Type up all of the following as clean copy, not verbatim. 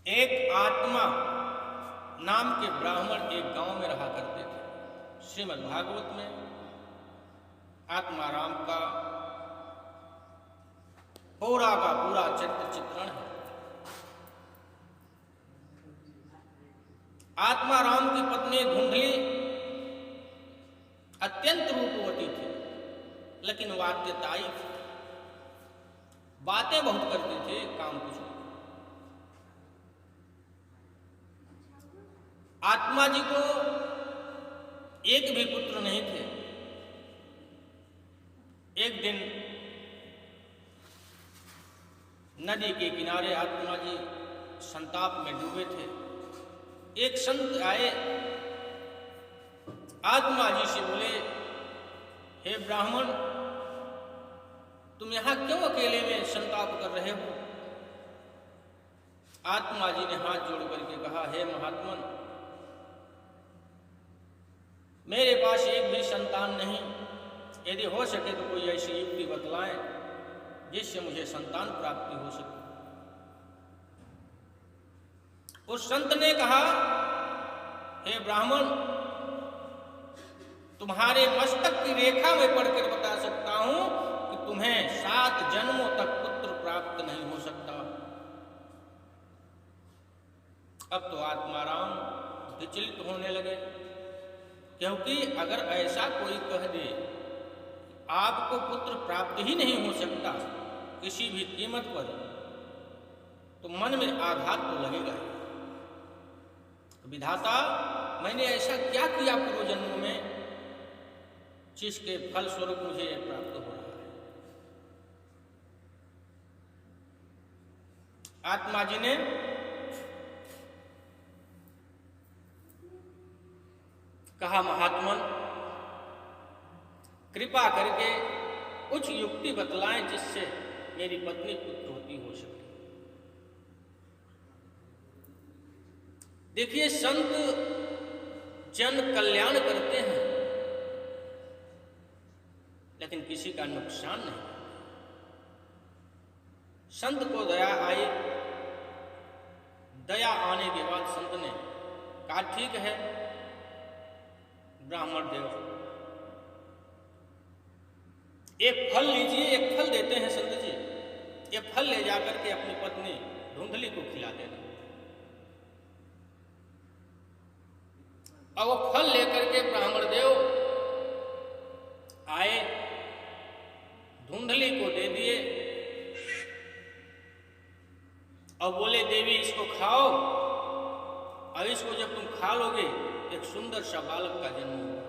एक आत्मा नाम के ब्राह्मण एक गांव में रहा करते थे। श्रीमद् भागवत में आत्माराम का पूरा चरित्र चित्रण है। आत्माराम की पत्नी धुंधली अत्यंत रूपवती थी, लेकिन वाक्यताई थी। बातें बहुत करते थे, काम कुछ नहीं। आत्मा जी को एक भी पुत्र नहीं थे। एक दिन नदी के किनारे आत्मा जी संताप में डूबे थे। एक संत आए, आत्मा जी से बोले, हे ब्राह्मण, तुम यहां क्यों अकेले में संताप कर रहे हो? आत्मा जी ने हाथ जोड़ करके कहा, हे महात्मन, मेरे पास एक भी संतान नहीं। यदि हो सके तो कोई ऐसी युक्ति बतलाएं जिससे मुझे संतान प्राप्ति हो सके। उस संत ने कहा, हे ब्राह्मण, तुम्हारे मस्तक की रेखा में पढ़कर बता सकता हूं कि तुम्हें 7 जन्मों तक पुत्र प्राप्त नहीं हो सकता। अब तो आत्माराम विचलित होने लगे, क्योंकि अगर ऐसा कोई कह दे आपको पुत्र प्राप्त ही नहीं हो सकता किसी भी कीमत पर, तो मन में आघात तो लगेगा। विधाता, मैंने ऐसा क्या किया पूर्व जन्म में जिसके फल स्वरूप मुझे प्राप्त हो रहा है? आत्मा जी ने कहा, महात्मन, कृपा करके कुछ युक्ति बतलाएं जिससे मेरी पत्नी पुत्रवती हो सके। देखिए, संत जन कल्याण करते हैं, लेकिन किसी का नुकसान नहीं। संत को दया आई। दया आने के बाद संत ने कहा, ठीक है ब्राह्मण देव, एक फल लीजिए। एक फल देते हैं संत जी, ये फल ले जाकर के अपनी पत्नी धुंधली को खिला देना। और वो फल लेकर के ब्राह्मण देव आए, धुंधली को दे दिए और बोले, देवी इसको खाओ, और इसको जब तुम खा लोगे एक सुंदर सा बालक का जन्म होगा।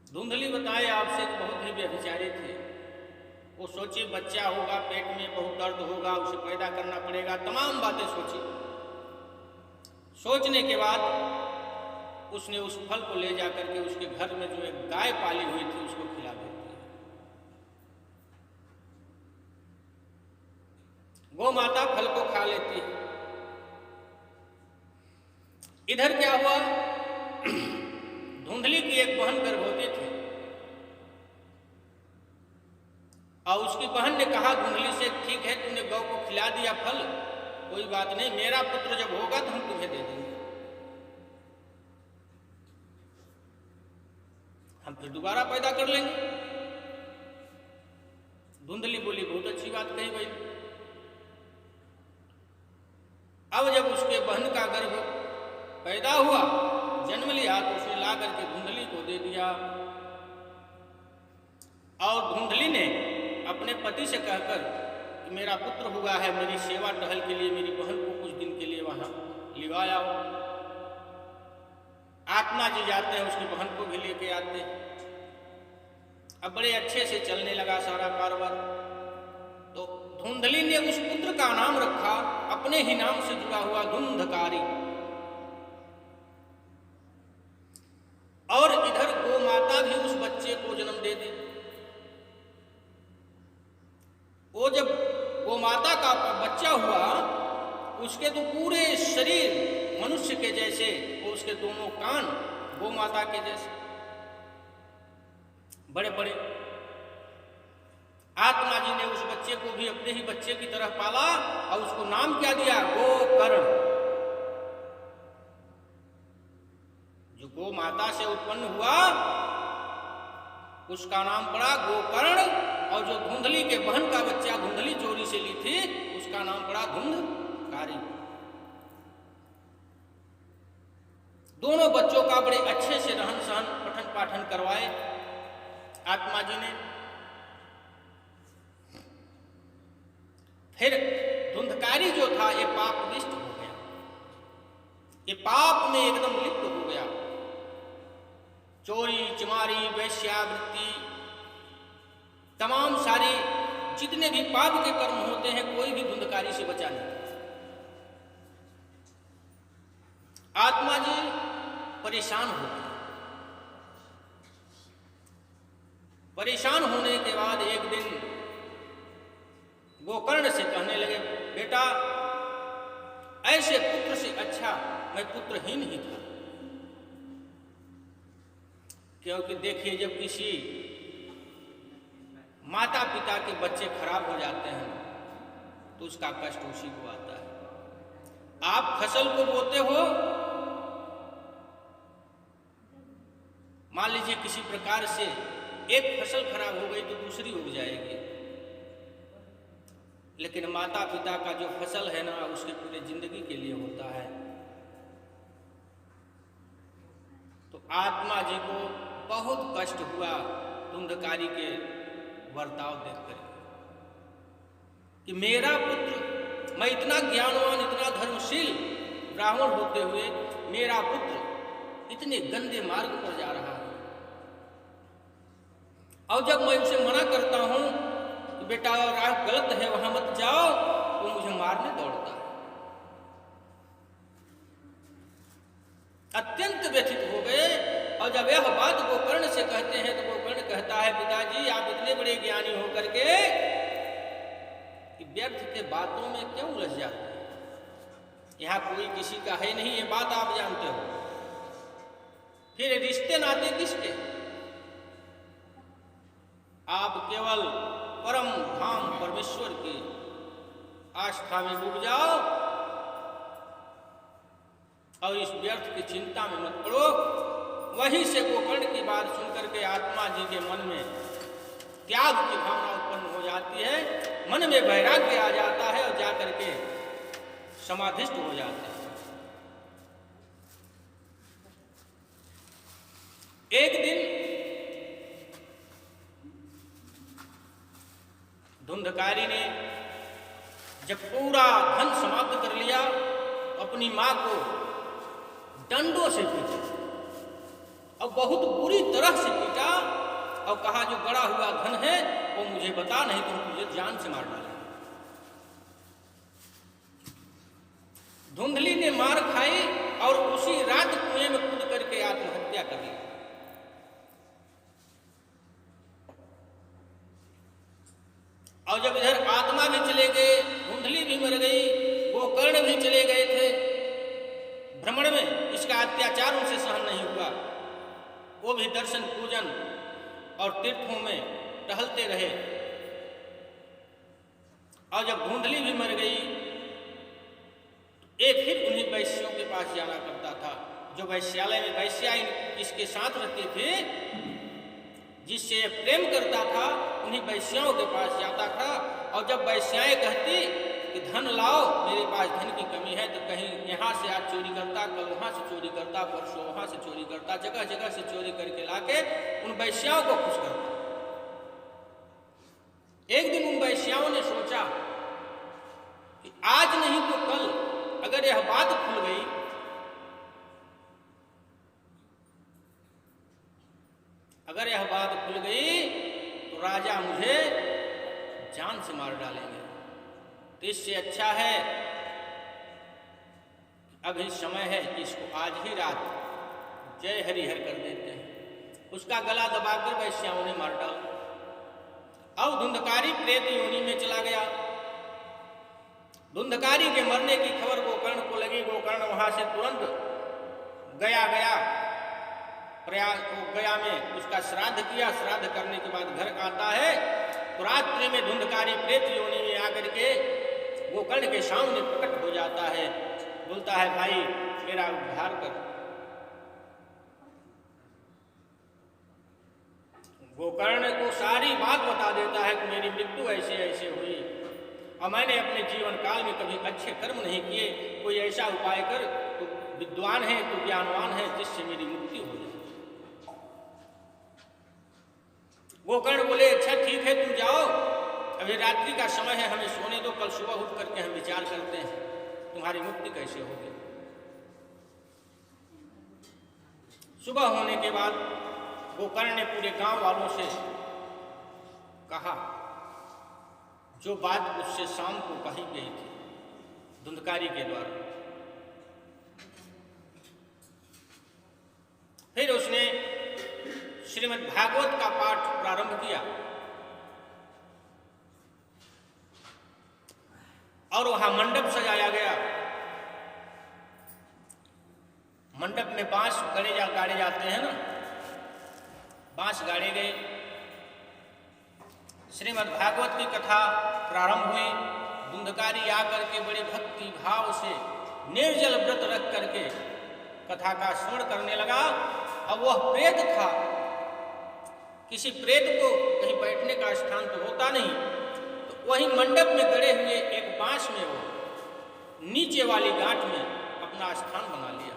धुंधली बताए, आपसे बहुत ही व्यभिचारी थे। वो सोची बच्चा होगा, पेट में बहुत दर्द होगा, उसे पैदा करना पड़ेगा, तमाम बातें सोची। सोचने के बाद उसने उस फल को ले जाकर के उसके घर में जो एक गाय पाली हुई थी उसको खिला दी। गौ माता फल को खा लेती है। इधर क्या हुआ, धुंधली की एक बहन गर्भवती थी और उसकी बहन ने कहा धुंधली से, ठीक है तुमने गौ को खिला दिया फल, कोई बात नहीं, मेरा पुत्र जब होगा तो हम तुम्हें दे देंगे, हम फिर दोबारा पैदा कर लेंगे। धुंधली बोली, बहुत अच्छी बात कही भाई। अब जब उसके बहन का गर्भ पैदा हुआ, जन्म लिया, तो उसे ला करके धुंधली को दे दिया। और धुंधली ने अपने पति से कहकर कि मेरा पुत्र हुआ है, मेरी सेवा टहल के लिए मेरी बहन को कुछ दिन के लिए वहां लिवाया हो। आत्मा जी जाते हैं, उसकी बहन को भी लेके आते हैं। अब बड़े अच्छे से चलने लगा सारा कारोबार। तो धुंधली ने उस पुत्र का नाम रखा अपने ही नाम से जुड़ा हुआ धुंधकारी। और इधर गो माता भी उस बच्चे को जन्म दे दी। वो जब गो माता का बच्चा हुआ, उसके तो पूरे शरीर मनुष्य के जैसे, वो उसके दोनों कान गो माता के जैसे बड़े बड़े। आत्मा जी ने उस बच्चे को भी अपने ही बच्चे की तरह पाला और उसको नाम क्या दिया? गोकर्ण। जो गो माता से उत्पन्न हुआ उसका नाम पड़ा गोकर्ण, और जो धुंधली के बहन का बच्चा धुंधली चोरी से ली थी उसका नाम पड़ा धुंधकारी। दोनों बच्चों का बड़े अच्छे से रहन सहन पठन पाठन करवाए आत्मा जी ने। फिर धुंधकारी जो था ये पापविष्ट हो गया, ये पाप में एकदम लिप्त हो गया। चोरी चमारी वैश्यावृत्ति तमाम सारी जितने भी पाप के कर्म होते हैं कोई भी धुंधकारी से बचा नहीं। आत्मा जी परेशान हो गए। परेशान होने के बाद एक दिन गोकर्ण से कहने लगे, बेटा ऐसे पुत्र से अच्छा मैं पुत्रहीन ही था। क्योंकि देखिए जब किसी माता पिता के बच्चे खराब हो जाते हैं तो उसका कष्ट उसी को आता है। आप फसल को बोते हो, मान लीजिए किसी प्रकार से एक फसल खराब हो गई तो दूसरी उग जाएगी, लेकिन माता पिता का जो फसल है ना उसके पूरे जिंदगी के लिए होता है। तो आत्मा जी को बहुत कष्ट हुआ धुंधकारी के वर्ताव देखकर कि मेरा पुत्र, मैं इतना ज्ञानवान इतना धर्मशील ब्राह्मण होते हुए मेरा पुत्र इतने गंदे मार्ग पर जा रहा है, और जब मैं उसे मना करता हूं कि बेटा राह गलत है वहां मत जाओ तो मुझे मारने दौड़ता है। अत्यंत व्यथित हो गए, और जब यह बात गोकर्ण से कहते हैं तो गोकर्ण कहता है, पिताजी आप इतने बड़े ज्ञानी होकर के कि व्यर्थ के बातों में क्यों उलझ जाते हैं? यहां कोई किसी का है नहीं, ये बात आप जानते हो। फिर रिश्ते नाते किसके? आप केवल परम धाम परमेश्वर की आस्था में डूब जाओ और इस व्यर्थ की चिंता में मत पड़ो। वहीं से गोकर्ण की बात सुनकर के आत्मा जी के मन में त्याग की भावना उत्पन्न हो जाती है, मन में वैराग्य आ जाता है और जाकर के समाधिस्थ हो जाते हैं। एक दिन धुंधकारी ने जब पूरा धन समाप्त कर लिया, अपनी मां को डंडों से पीटा और बहुत बुरी तरह से पीटा और कहा जो गड़ा हुआ धन है वो मुझे बता, नहीं तो मुझे जान से मार डालेंगे। धुंधली ने मार खाई और उसी रात कुएं में कूद करके आत्महत्या कर ली। और जब इधर आत्मा भी चले गए, धुंधली भी मर गई, गोकर्ण भी चले गए थे भ्रमण में, इसका अत्याचार उनसे सहन नहीं हुआ। वो भी दर्शन पूजन और तीर्थों में टहलते रहे। और जब धुंधली भी मर गई, एक फिर उन्हीं वैश्यों के पास जाना करता था, जो वैश्यालय में वैश्या इसके साथ रहते थे, जिससे प्रेम करता था, उन्हीं वैश्याओं के पास जाता था। और जब वैश्याएं कहती कि धन लाओ, मेरे पास धन की कमी है, तो कहीं यहाँ से आज चोरी करता, कल वहाँ से चोरी करता, परसों वहाँ से चोरी करता, जगह जगह से चोरी करके लाके उन वैश्याओं को खुश करता। एक दिन उन वैश्याओं ने सोचा कि आज नहीं तो कल अगर यह बात खुल गई तो राजा मुझे जान से मार डालेंगे। तो इससे अच्छा है अभी समय है कि इसको आज ही रात जय हरिहर कर देते हैं। उसका गला दबाकर वैश्याओं ने मार डाला। अब धुंधकारी प्रेत योनि में चला गया। धुंधकारी के मरने की खबर गोकर्ण को लगी। गोकर्ण वहां से तुरंत गया प्रयाग गया में उसका श्राद्ध किया। श्राद्ध करने के बाद घर आता है तो रात्रि में धुंधकारी प्रेत योनि में आकर के गोकर्ण के सामने प्रकट हो जाता है, बोलता है भाई मेरा उद्धार कर। गोकर्ण को सारी बात बता देता है कि मेरी मृत्यु ऐसे ऐसे हुई और मैंने अपने जीवन काल में कभी अच्छे कर्म नहीं किए, कोई ऐसा उपाय कर, तो विद्वान है तो ज्ञानवान है जिससे मेरी मुक्ति हो जाए। गोकर्ण बोले अच्छा ठीक है तुम जाओ, अभी रात्रि का समय है, हमें सोने दो, कल सुबह उठ करके हम विचार करते हैं तुम्हारी मुक्ति कैसे होगी। सुबह होने के बाद गोकर्ण ने पूरे गांव वालों से कहा जो बात उससे शाम को कही गई थी धुंधकारी के द्वारा। फिर उसने श्रीमद् भागवत का पाठ प्रारंभ किया और वहां मंडप सजाया गया। मंडप में बांस गाड़े जाते हैं ना, बांस गाड़े गए। श्रीमद् भागवत की कथा प्रारंभ हुई। धुंधकारी आकर के बड़े भक्ति भाव से निर्जल व्रत रख करके कथा का श्रवण करने लगा। अब वह प्रेत था, किसी प्रेत को कहीं बैठने का स्थान तो होता नहीं, तो वही मंडप में गड़े हुए एक बांस में वो नीचे वाली गांठ में अपना स्थान बना लिया।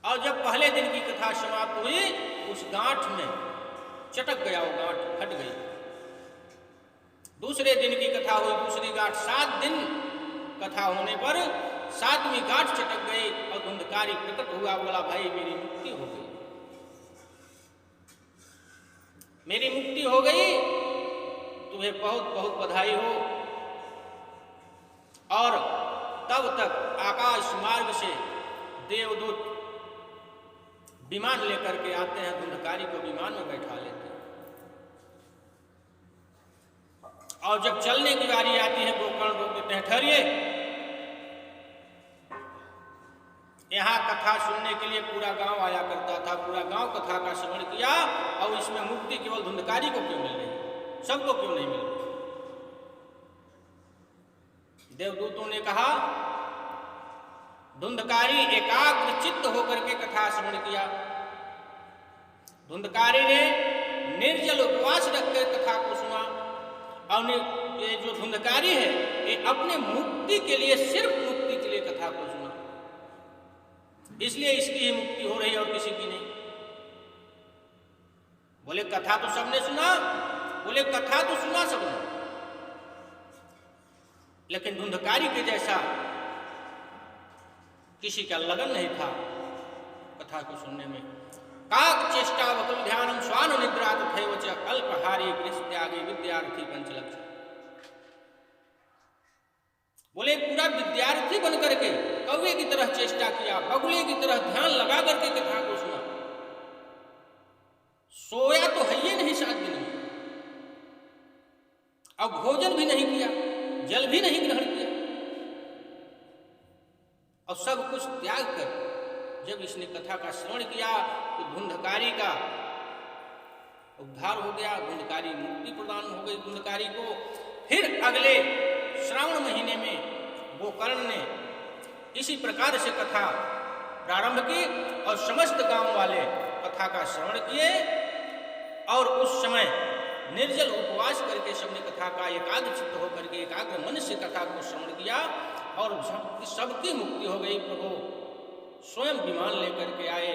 और जब पहले दिन की कथा समाप्त हुई उस गांठ में चटक गया, वो गांठ फट गई। दूसरे दिन की कथा हुई, दूसरी गांठ, 7 दिन कथा होने पर 7वीं गांठ चटक गई और धुंधकारी प्रकट हुआ, बोला भाई मेरी मुक्ति हो गई, मेरी मुक्ति हो गई, तुम्हें बहुत बहुत बधाई हो। और तब तक आकाश मार्ग से देवदूत विमान लेकर के आते हैं, धुंधकारी को विमान में बैठा लेते हैं। और जब चलने की बारी आती है गोकर्ण रोक देते हैं, ठहरिए, यहाँ कथा सुनने के लिए पूरा गांव आया करता था, पूरा गांव कथा का श्रवण किया और इसमें मुक्ति केवल धुंधकारी को क्यों मिल रही, सबको क्यों नहीं मिल रही। देवदूतों ने कहा धुंधकारी एकाग्र चित्त होकर के कथा श्रवण किया। धुंधकारी ने निर्जल उपवास रखकर कथा को सुना और ये जो धुंधकारी है ये अपने मुक्ति के लिए, सिर्फ मुक्ति के लिए कथा को सुना, इसलिए इसकी ही मुक्ति हो रही है और किसी की नहीं। बोले कथा तो सबने सुना, बोले कथा तो सुना सबने, लेकिन धुंधकारी के जैसा किसी का लगन नहीं था कथा को सुनने में। काक चेष्टा वकुल ध्यानम स्वान निद्रा तथैव च अल्पहारी गृह त्यागी विद्यार्थी पंचलक्ष। बोले पूरा विद्यार्थी बन करके कौवे की तरह चेष्टा किया, बगुले की तरह ध्यान लगा करके कथा को सुना, सोया तो है ही नहीं 7 दिन में, अब भोजन भी नहीं किया, जल भी नहीं ग्रहण किया, और सब कुछ त्याग कर जब इसने कथा का श्रवण किया तो धुंधकारी का उद्धार हो गया, धुंधकारी मुक्ति प्रदान हो गई धुंधकारी को। फिर अगले श्रावण महीने में गोकर्ण ने इसी प्रकार से कथा प्रारंभ की और समस्त गांव वाले कथा का श्रवण किए और उस समय निर्जल उपवास करके सबने कथा का एकाग्र चित्त होकर के एकाग्र मन से कथा को श्रवण किया और सबकी मुक्ति हो गई। प्रभु स्वयं विमान लेकर के आए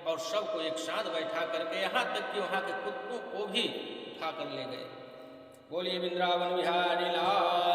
और सबको एक साथ बैठा करके यहाँ तक कि वहाँ के कुत्तों को भी उठा कर ले गए। बोलिए वृंदावन बिहारी लाल